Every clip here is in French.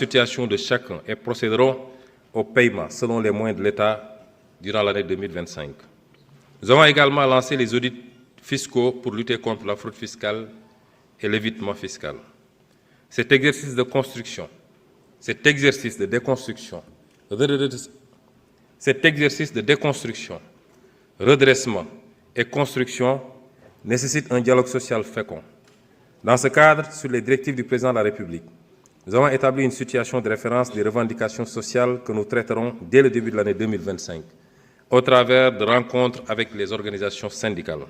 situation de chacun et procéderont au paiement selon les moyens de l'État durant l'année 2025. Nous avons également lancé les audits fiscaux pour lutter contre la fraude fiscale et l'évitement fiscal. Cet exercice de construction, cet exercice de déconstruction, redressement et construction nécessite un dialogue social fécond. Dans ce cadre, sur les directives du Président de la République, nous avons établi une situation de référence des revendications sociales que nous traiterons dès le début de l'année 2025, au travers de rencontres avec les organisations syndicales.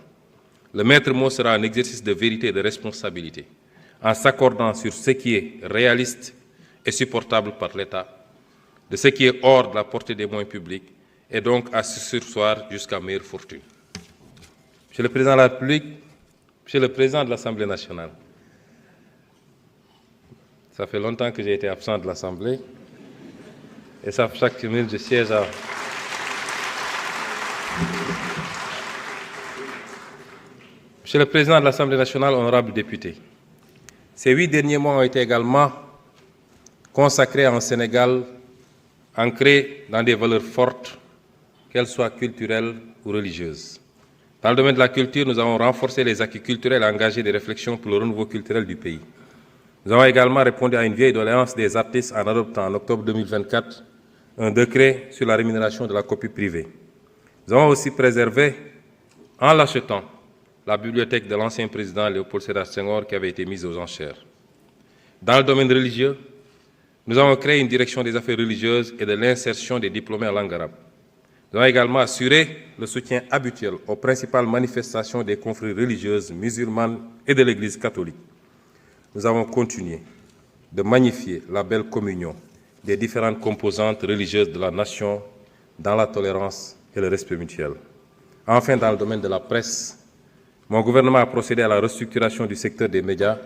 Le maître mot sera un exercice de vérité et de responsabilité, en s'accordant sur ce qui est réaliste et supportable par l'État, de ce qui est hors de la portée des moyens publics, et donc à se surseoir jusqu'à meilleure fortune. Monsieur le Président de la République, Monsieur le Président de l'Assemblée nationale, ça fait longtemps que j'ai été absent de l'Assemblée, et ça, chaque minute, je siège à... Monsieur le Président de l'Assemblée nationale, honorables députés, ces 8 derniers mois ont été également consacrés à un Sénégal ancré dans des valeurs fortes, qu'elles soient culturelles ou religieuses. Dans le domaine de la culture, nous avons renforcé les acquis culturels et engagé des réflexions pour le renouveau culturel du pays. Nous avons également répondu à une vieille doléance des artistes en adoptant en octobre 2024 un décret sur la rémunération de la copie privée. Nous avons aussi préservé, en l'achetant, la bibliothèque de l'ancien président Léopold Sédar Senghor qui avait été mise aux enchères. Dans le domaine religieux, nous avons créé une direction des affaires religieuses et de l'insertion des diplômés en langue arabe. Nous avons également assuré le soutien habituel aux principales manifestations des confréries religieuses musulmanes et de l'Église catholique. Nous avons continué de magnifier la belle communion des différentes composantes religieuses de la nation dans la tolérance et le respect mutuel. Enfin, dans le domaine de la presse, mon gouvernement a procédé à la restructuration du secteur des médias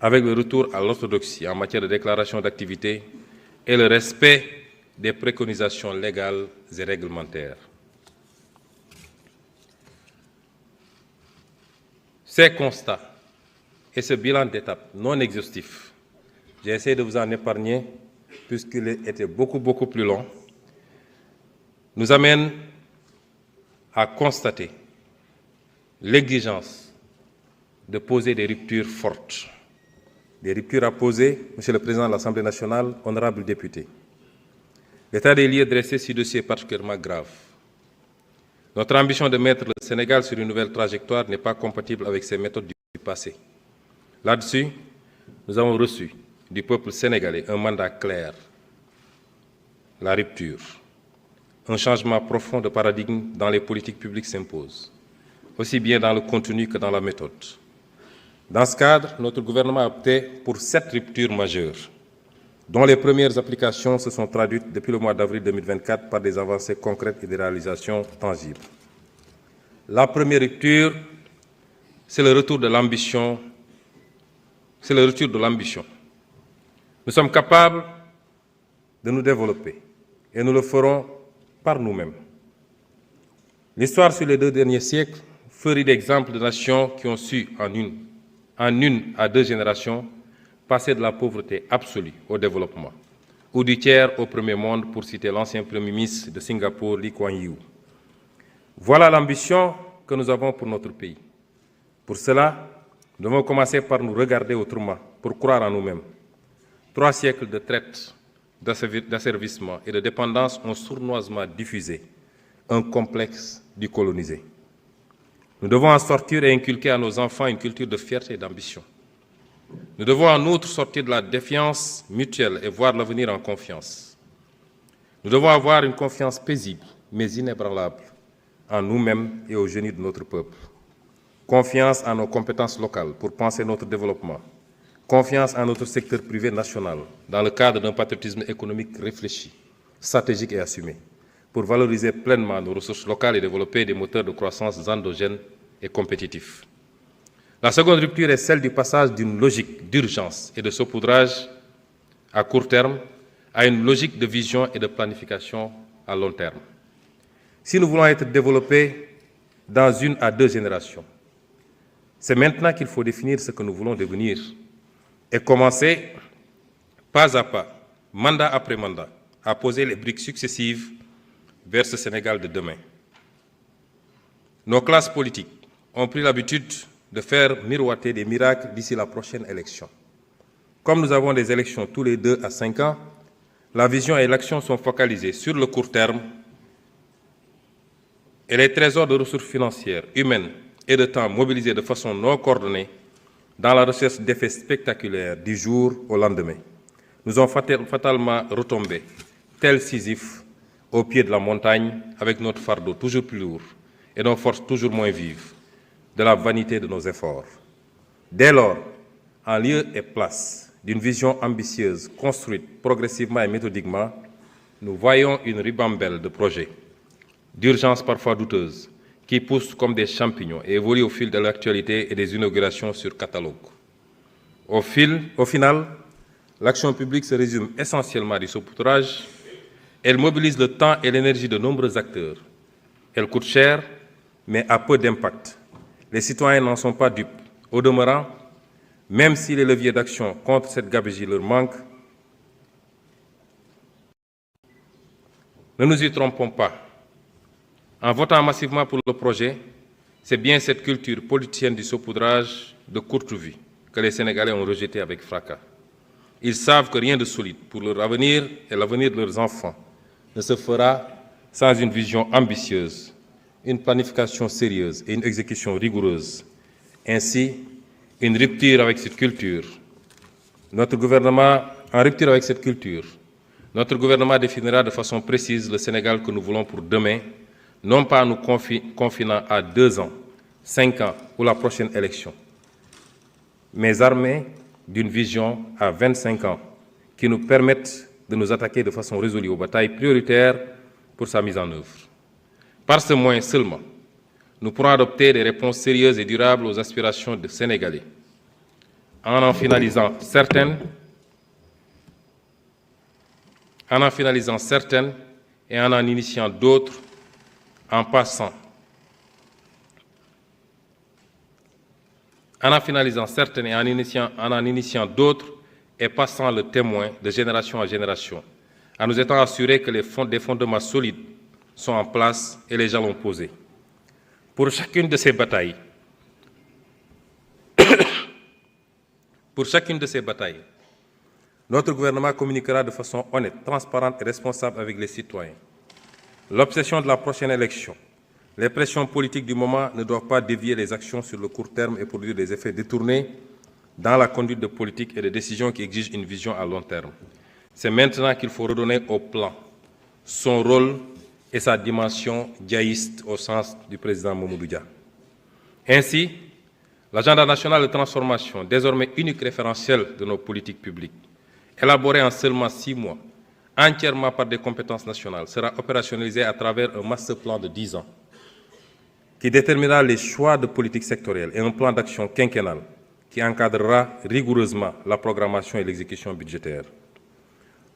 avec le retour à l'orthodoxie en matière de déclaration d'activité et le respect des préconisations légales et réglementaires. Ces constats et ce bilan d'étape non exhaustif, j'ai essayé de vous en épargner puisqu'il était beaucoup plus long, nous amènent à constater l'exigence de poser des ruptures fortes. Des ruptures à poser, Monsieur le Président de l'Assemblée nationale, honorables députés. L'état des lieux dressé sur ce dossier est particulièrement grave. Notre ambition de mettre le Sénégal sur une nouvelle trajectoire n'est pas compatible avec ces méthodes du passé. Là-dessus, nous avons reçu du peuple sénégalais un mandat clair, la rupture. Un changement profond de paradigme dans les politiques publiques s'impose, aussi bien dans le contenu que dans la méthode. Dans ce cadre, notre gouvernement a opté pour 7 ruptures majeures, dont les premières applications se sont traduites depuis le mois d'avril 2024 par des avancées concrètes et des réalisations tangibles. La première rupture, c'est le retour de l'ambition. C'est le retour de l'ambition. Nous sommes capables de nous développer et nous le ferons par nous-mêmes. L'histoire sur les 2 derniers siècles ferait d'exemples de nations qui ont su, en une à 2 générations, passer de la pauvreté absolue au développement, ou du tiers au premier monde, pour citer l'ancien Premier ministre de Singapour, Lee Kuan Yew. Voilà l'ambition que nous avons pour notre pays. Pour cela, nous devons commencer par nous regarder autrement, pour croire en nous-mêmes. 3 siècles de traite, d'asservissement et de dépendance ont sournoisement diffusé un complexe du colonisé. Nous devons en sortir et inculquer à nos enfants une culture de fierté et d'ambition. Nous devons en outre sortir de la défiance mutuelle et voir l'avenir en confiance. Nous devons avoir une confiance paisible, mais inébranlable, en nous-mêmes et au génie de notre peuple. Confiance en nos compétences locales pour penser notre développement. Confiance en notre secteur privé national, dans le cadre d'un patriotisme économique réfléchi, stratégique et assumé, pour valoriser pleinement nos ressources locales et développer des moteurs de croissance endogènes et compétitifs. La seconde rupture est celle du passage d'une logique d'urgence et de saupoudrage à court terme à une logique de vision et de planification à long terme. Si nous voulons être développés dans 1 à 2 générations, c'est maintenant qu'il faut définir ce que nous voulons devenir et commencer pas à pas, mandat après mandat, à poser les briques successives vers ce Sénégal de demain. Nos classes politiques ont pris l'habitude de faire miroiter des miracles d'ici la prochaine élection. Comme nous avons des élections tous les 2 à 5 ans, la vision et l'action sont focalisées sur le court terme et les trésors de ressources financières, humaines et de temps mobilisés de façon non coordonnée dans la recherche d'effets spectaculaires du jour au lendemain nous ont fatalement retombé, tel Sisyphe, au pied de la montagne, avec notre fardeau toujours plus lourd et nos forces toujours moins vives, de la vanité de nos efforts. Dès lors, en lieu et place d'une vision ambitieuse, construite progressivement et méthodiquement, nous voyons une ribambelle de projets, d'urgences parfois douteuses, qui poussent comme des champignons et évoluent au fil de l'actualité et des inaugurations sur catalogue. Au final, l'action publique se résume essentiellement à du saupoudrage. Elle mobilise le temps et l'énergie de nombreux acteurs. Elle coûte cher, mais a peu d'impact. Les citoyens n'en sont pas dupes. Au demeurant, même si les leviers d'action contre cette gabegie leur manquent, ne nous y trompons pas. En votant massivement pour le projet, c'est bien cette culture politicienne du saupoudrage de courte vue que les Sénégalais ont rejetée avec fracas. Ils savent que rien de solide pour leur avenir et l'avenir de leurs enfants ne se fera sans une vision ambitieuse, une planification sérieuse et une exécution rigoureuse. Ainsi, une rupture avec cette culture. Notre gouvernement, en rupture avec cette culture, notre gouvernement définira de façon précise le Sénégal que nous voulons pour demain, non pas en nous confinant à 2 ans, 5 ans ou la prochaine élection, mais armés d'une vision à 25 ans qui nous permette de nous attaquer de façon résolue aux batailles prioritaires pour sa mise en œuvre. Par ce moyen seulement, nous pourrons adopter des réponses sérieuses et durables aux aspirations des Sénégalais, en finalisant certaines et en initiant d'autres, en initiant d'autres et passant le témoin de génération en génération, en nous étant assurés que des fondements solides sont en place et les jalons posés. Pour chacune de ces batailles, notre gouvernement communiquera de façon honnête, transparente et responsable avec les citoyens. L'obsession de la prochaine élection, les pressions politiques du moment ne doivent pas dévier les actions sur le court terme et produire des effets détournés dans la conduite de politique et de décisions qui exigent une vision à long terme. C'est maintenant qu'il faut redonner au plan son rôle et sa dimension diaïste au sens du président Mamadou Dia. Ainsi, l'agenda national de transformation, désormais unique référentiel de nos politiques publiques, élaboré en seulement 6 mois, entièrement par des compétences nationales, sera opérationnalisé à travers un master plan de 10 ans qui déterminera les choix de politique sectorielle et un plan d'action quinquennal qui encadrera rigoureusement la programmation et l'exécution budgétaire.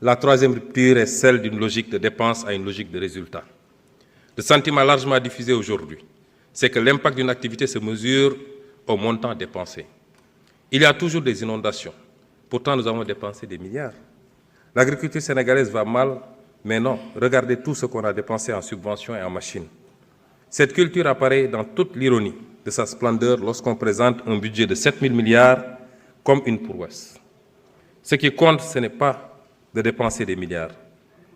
La troisième rupture est celle d'une logique de dépense à une logique de résultat. Le sentiment largement diffusé aujourd'hui, c'est que l'impact d'une activité se mesure au montant dépensé. Il y a toujours des inondations. Pourtant, nous avons dépensé des milliards. L'agriculture sénégalaise va mal, mais non. Regardez tout ce qu'on a dépensé en subventions et en machines. Cette culture apparaît dans toute l'ironie de sa splendeur lorsqu'on présente un budget de 7 000 milliards comme une prouesse. Ce qui compte, ce n'est pas de dépenser des milliards,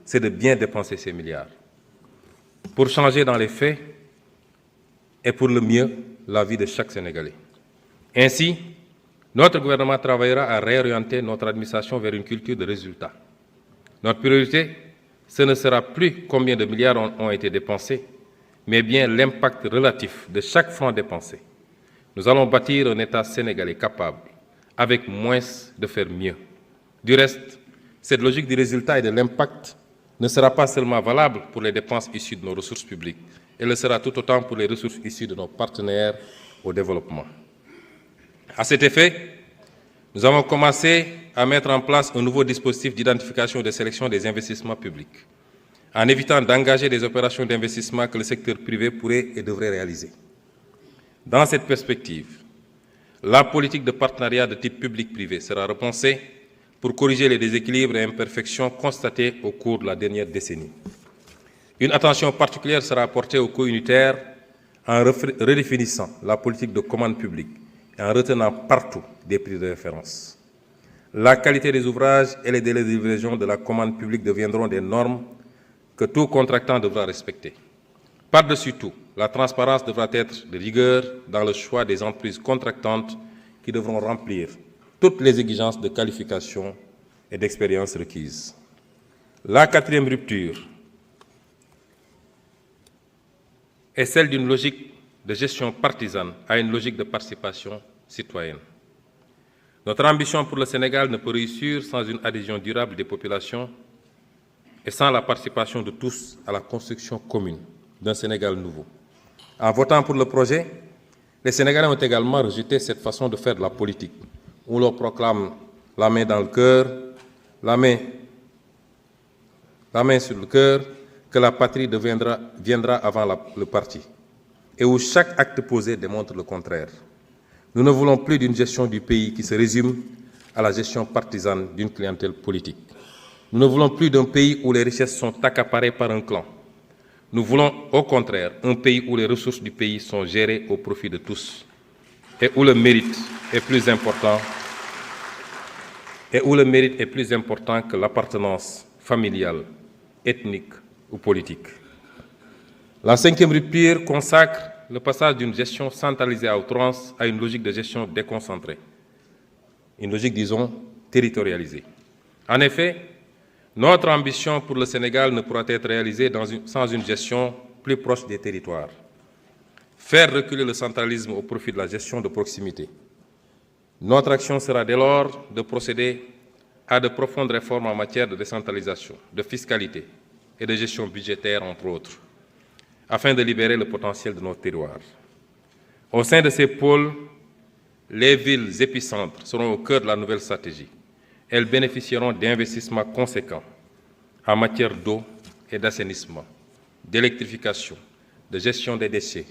c'est de bien dépenser ces milliards. Pour changer dans les faits et pour le mieux la vie de chaque Sénégalais. Ainsi, notre gouvernement travaillera à réorienter notre administration vers une culture de résultats. Notre priorité, ce ne sera plus combien de milliards ont été dépensés, mais bien l'impact relatif de chaque franc dépensé. Nous allons bâtir un État sénégalais capable, avec moins, de faire mieux. Du reste, cette logique du résultat et de l'impact ne sera pas seulement valable pour les dépenses issues de nos ressources publiques, elle le sera tout autant pour les ressources issues de nos partenaires au développement. À cet effet, nous avons commencé à mettre en place un nouveau dispositif d'identification et de sélection des investissements publics, en évitant d'engager des opérations d'investissement que le secteur privé pourrait et devrait réaliser. Dans cette perspective, la politique de partenariat de type public-privé sera repensée pour corriger les déséquilibres et imperfections constatés au cours de la dernière décennie. Une attention particulière sera portée aux coûts unitaires en redéfinissant la politique de commande publique et en retenant partout des prix de référence. La qualité des ouvrages et les délais de livraison de la commande publique deviendront des normes que tout contractant devra respecter. Par-dessus tout, la transparence devra être de rigueur dans le choix des entreprises contractantes qui devront remplir toutes les exigences de qualification et d'expérience requises. La quatrième rupture est celle d'une logique de gestion partisane à une logique de participation citoyenne. Notre ambition pour le Sénégal ne peut réussir sans une adhésion durable des populations et sans la participation de tous à la construction commune d'un Sénégal nouveau. En votant pour le projet, les Sénégalais ont également rejeté cette façon de faire de la politique, où l'on proclame la main dans le cœur, la main sur le cœur, que la patrie viendra avant le parti, et où chaque acte posé démontre le contraire. Nous ne voulons plus d'une gestion du pays qui se résume à la gestion partisane d'une clientèle politique. Nous ne voulons plus d'un pays où les richesses sont accaparées par un clan. Nous voulons, au contraire, un pays où les ressources du pays sont gérées au profit de tous et où le mérite est plus important que l'appartenance familiale, ethnique ou politique. La cinquième rupture consacre le passage d'une gestion centralisée à outrance à une logique de gestion déconcentrée, une logique, disons, territorialisée. En effet, notre ambition pour le Sénégal ne pourra être réalisée sans une gestion plus proche des territoires. Faire reculer le centralisme au profit de la gestion de proximité. Notre action sera dès lors de procéder à de profondes réformes en matière de décentralisation, de fiscalité et de gestion budgétaire, entre autres, afin de libérer le potentiel de notre terroir. Au sein de ces pôles, les villes épicentres seront au cœur de la nouvelle stratégie. Elles bénéficieront d'investissements conséquents en matière d'eau et d'assainissement, d'électrification, de gestion des déchets,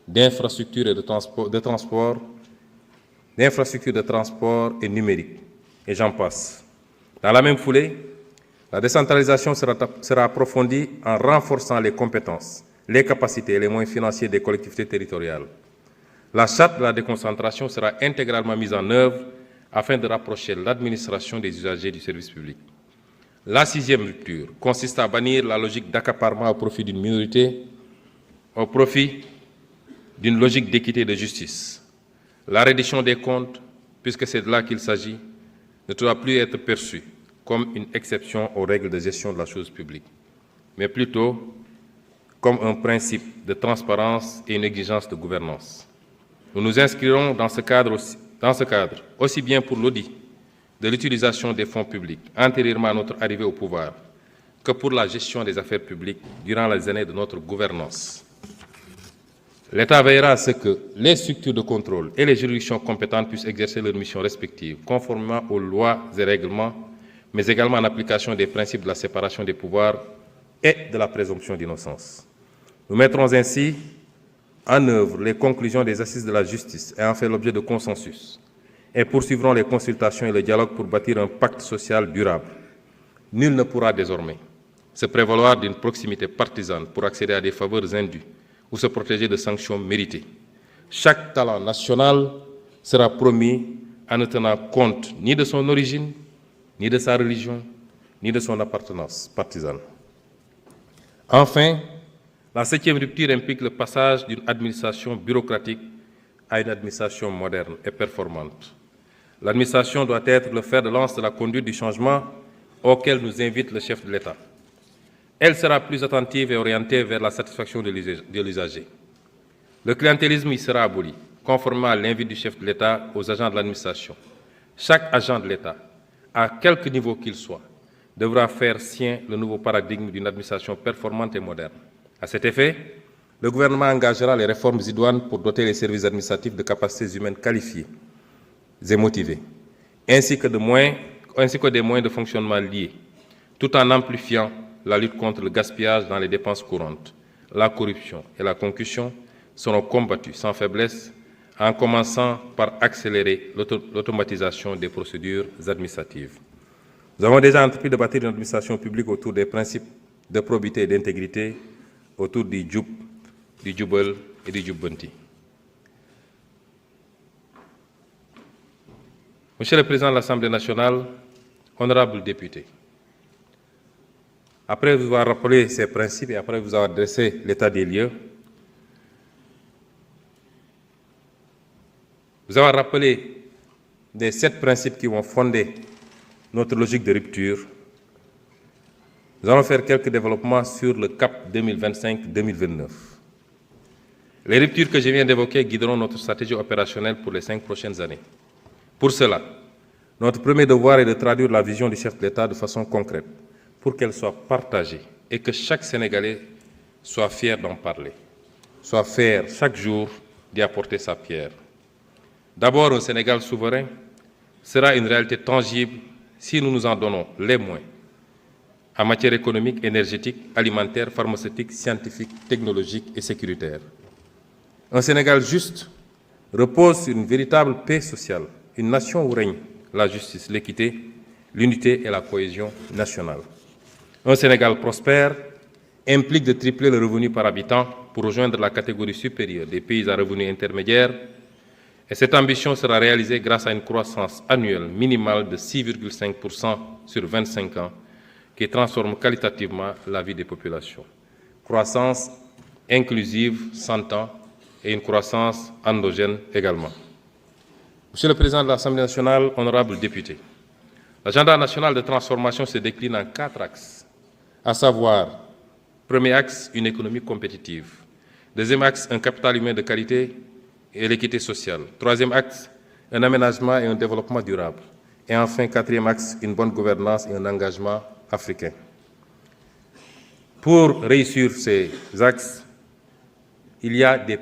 d'infrastructures de transport et numérique, et j'en passe. Dans la même foulée, la décentralisation sera approfondie en renforçant les compétences, les capacités et les moyens financiers des collectivités territoriales. La charte de la déconcentration sera intégralement mise en œuvre afin de rapprocher l'administration des usagers du service public. La sixième rupture consiste à bannir la logique d'accaparement au profit d'une minorité, au profit d'une logique d'équité et de justice. La reddition des comptes, puisque c'est de là qu'il s'agit, ne doit plus être perçue comme une exception aux règles de gestion de la chose publique, mais plutôt comme un principe de transparence et une exigence de gouvernance. Nous nous inscrirons dans ce cadre, aussi bien pour l'audit de l'utilisation des fonds publics antérieurement à notre arrivée au pouvoir, que pour la gestion des affaires publiques durant les années de notre gouvernance. L'État veillera à ce que les structures de contrôle et les juridictions compétentes puissent exercer leurs missions respectives, conformément aux lois et règlements, mais également en application des principes de la séparation des pouvoirs et de la présomption d'innocence. Nous mettrons ainsi en œuvre les conclusions des assises de la justice ayant fait l'objet de consensus et poursuivrons les consultations et le dialogue pour bâtir un pacte social durable. Nul ne pourra désormais se prévaloir d'une proximité partisane pour accéder à des faveurs indues ou se protéger de sanctions méritées. Chaque talent national sera promis en ne tenant compte ni de son origine, ni de sa religion, ni de son appartenance partisane. Enfin, la septième rupture implique le passage d'une administration bureaucratique à une administration moderne et performante. L'administration doit être le fer de lance de la conduite du changement auquel nous invite le chef de l'État. Elle sera plus attentive et orientée vers la satisfaction de l'usager. Le clientélisme y sera aboli, conformément à l'invite du chef de l'État aux agents de l'administration. Chaque agent de l'État, à quelque niveau qu'il soit, devra faire sien le nouveau paradigme d'une administration performante et moderne. À cet effet, le gouvernement engagera les réformes idoines pour doter les services administratifs de capacités humaines qualifiées et motivées, ainsi que des moyens de fonctionnement liés, tout en amplifiant la lutte contre le gaspillage dans les dépenses courantes. La corruption et la concussion seront combattues sans faiblesse, en commençant par accélérer l'automatisation des procédures administratives. Nous avons déjà entrepris de bâtir une administration publique autour des principes de probité et d'intégrité, autour du Djoub, du Djoubel et du Djoubbanti. Monsieur le Président de l'Assemblée nationale, honorables députés, après vous avoir rappelé ces principes et après vous avoir dressé l'état des lieux, vous avoir rappelé les 7 principes qui vont fonder notre logique de rupture, nous allons faire quelques développements sur le cap 2025-2029. Les ruptures que je viens d'évoquer guideront notre stratégie opérationnelle pour les 5 prochaines années. Pour cela, notre premier devoir est de traduire la vision du chef de l'État de façon concrète, pour qu'elle soit partagée et que chaque Sénégalais soit fier d'en parler, soit fier chaque jour d'y apporter sa pierre. D'abord, un Sénégal souverain sera une réalité tangible si nous nous en donnons les moyens en matière économique, énergétique, alimentaire, pharmaceutique, scientifique, technologique et sécuritaire. Un Sénégal juste repose sur une véritable paix sociale, une nation où règne la justice, l'équité, l'unité et la cohésion nationale. Un Sénégal prospère implique de tripler le revenu par habitant pour rejoindre la catégorie supérieure des pays à revenus intermédiaires, et cette ambition sera réalisée grâce à une croissance annuelle minimale de 6,5% sur 25 ans qui transforme qualitativement la vie des populations. Croissance inclusive, s'entend, et une croissance endogène également. Monsieur le Président de l'Assemblée nationale, honorables députés, l'agenda national de transformation se décline en 4 axes, à savoir, premier axe, une économie compétitive. Deuxième axe, un capital humain de qualité et l'équité sociale. Troisième axe, un aménagement et un développement durable. Et enfin, quatrième axe, une bonne gouvernance et un engagement africain. Pour réussir ces axes, il y a des